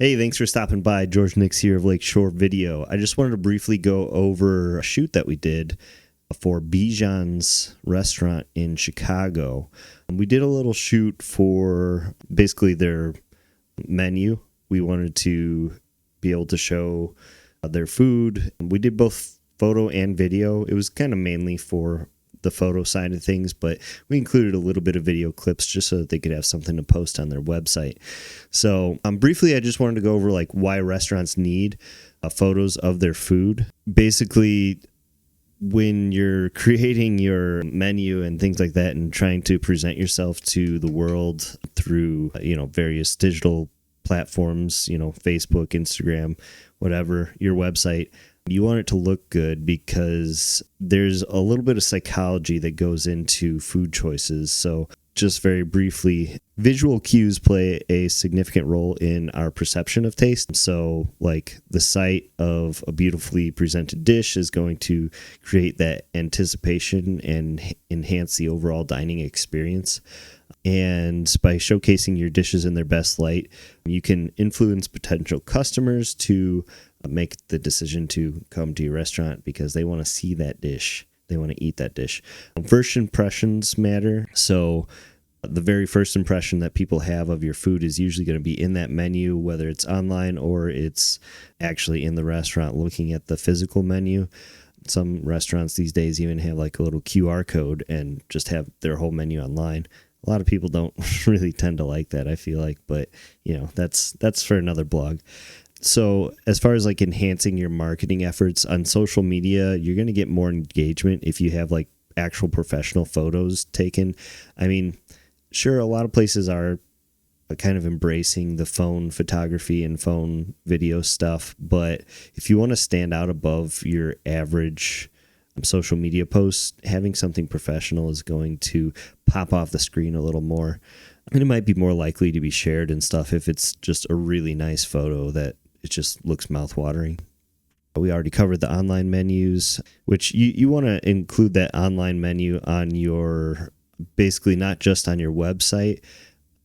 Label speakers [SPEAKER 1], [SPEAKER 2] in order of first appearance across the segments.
[SPEAKER 1] Hey, thanks for stopping by. George Nix here of Lakeshore Video. I just wanted to briefly go over a shoot that we did for Bijan's restaurant in Chicago. We did a little shoot for basically their menu. We wanted to be able to show their food. We did both photo and video. It was kind of mainly for the photo side of things, but we included a little bit of video clips just so that they could have something to post on their website. So briefly, I just wanted to go over like why restaurants need photos of their food. Basically, when you're creating your menu and things like that and trying to present yourself to the world through, various digital platforms, Facebook, Instagram, whatever, your website, you want it to look good because there's a little bit of psychology that goes into food choices. So just very briefly, visual cues play a significant role in our perception of taste. So like the sight of a beautifully presented dish is going to create that anticipation and enhance the overall dining experience. And by showcasing your dishes in their best light, you can influence potential customers to make the decision to come to your restaurant because they want to see that dish. They want to eat that dish. First impressions matter. So the very first impression that people have of your food is usually going to be in that menu, whether it's online or it's actually in the restaurant looking at the physical menu. Some restaurants these days even have like a little QR code and just have their whole menu online. A lot of people don't really tend to like that, I feel like, but that's for another blog. So as far as like enhancing your marketing efforts on social media, you're going to get more engagement if you have like actual professional photos taken. I mean, sure, a lot of places are kind of embracing the phone photography and phone video stuff, but if you want to stand out above your average social media posts, having something professional is going to pop off the screen a little more. And it might be more likely to be shared and stuff if it's just a really nice photo that it just looks mouthwatering. We already covered the online menus, which you want to include that online menu on your, basically not just on your website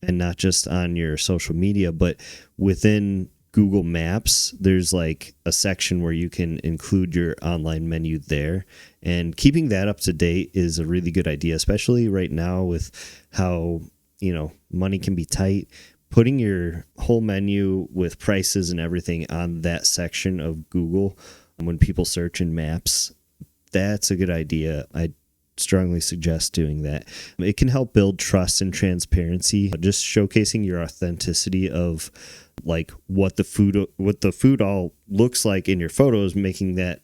[SPEAKER 1] and not just on your social media, but within Google Maps, there's like a section where you can include your online menu there. And keeping that up to date is a really good idea, especially right now with how, money can be tight. Putting your whole menu with prices and everything on that section of Google when people search in maps, that's a good idea. I strongly suggest doing that. It can help build trust and transparency, just showcasing your authenticity of like what the food all looks like in your photos, making that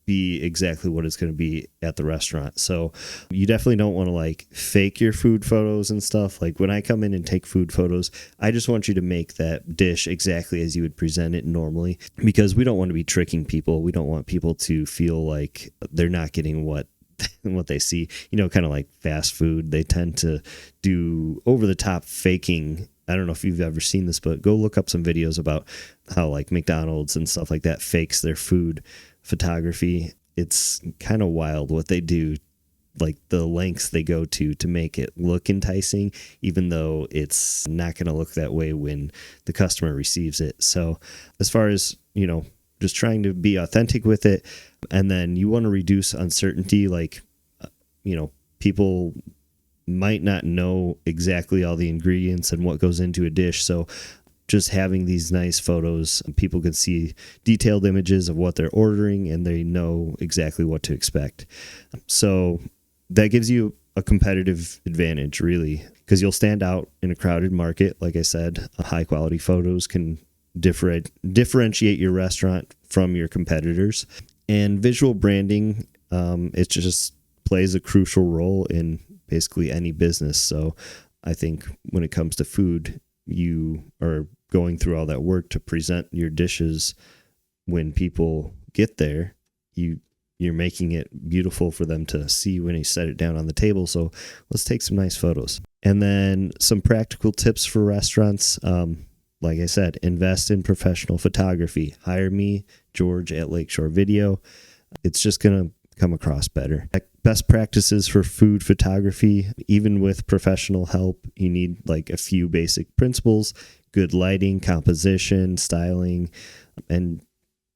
[SPEAKER 1] be exactly what it's going to be at the restaurant. So you definitely don't want to like fake your food photos and stuff. Like when I come in and take food photos, I just want you to make that dish exactly as you would present it normally, because we don't want to be tricking people. We don't want people to feel like they're not getting what they see, kind of like fast food. They tend to do over the top faking. I don't know if you've ever seen this, but go look up some videos about how like McDonald's and stuff like that fakes their food photography. It's kind of wild what they do, like the lengths they go to make it look enticing, even though it's not going to look that way when the customer receives it. So as far as, just trying to be authentic with it, and then you want to reduce uncertainty, like, people might not know exactly all the ingredients and what goes into a dish. So just having these nice photos, people can see detailed images of what they're ordering and they know exactly what to expect. So that gives you a competitive advantage, really, because you'll stand out in a crowded market. Like I said, high quality photos can differentiate your restaurant from your competitors. And visual branding, it just plays a crucial role in basically any business. So I think when it comes to food, you are going through all that work to present your dishes. When people get there, you're making it beautiful for them to see when you set it down on the table. So let's take some nice photos. And then some practical tips for restaurants. Like I said, invest in professional photography. Hire me, George, at Lakeshore Video. It's just going to come across better. Best practices for food photography, even with professional help, you need like a few basic principles. good lighting, composition, styling, and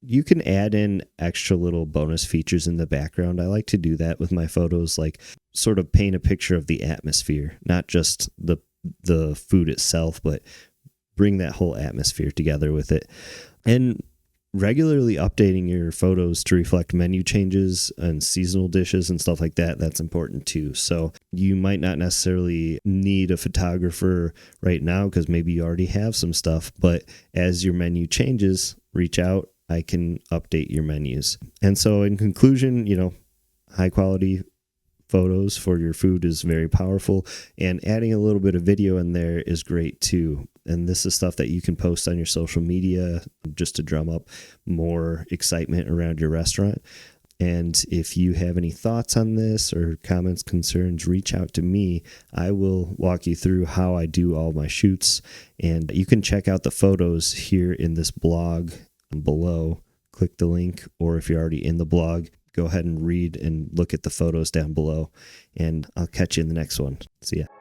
[SPEAKER 1] you can add in extra little bonus features in the background. I like to do that with my photos, like sort of paint a picture of the atmosphere, not just the food itself, but bring that whole atmosphere together with it. And regularly updating your photos to reflect menu changes and seasonal dishes and stuff like that, that's important too. So you might not necessarily need a photographer right now because maybe you already have some stuff, but as your menu changes, reach out. I can update your menus. And so in conclusion, high quality photos for your food is very powerful, and adding a little bit of video in there is great too. And this is stuff that you can post on your social media just to drum up more excitement around your restaurant. And if you have any thoughts on this or comments, concerns, reach out to me. I will walk you through how I do all my shoots, and you can check out the photos here in this blog below. Click the link, or if you're already in the blog, go ahead and read and look at the photos down below, and I'll catch you in the next one. See ya.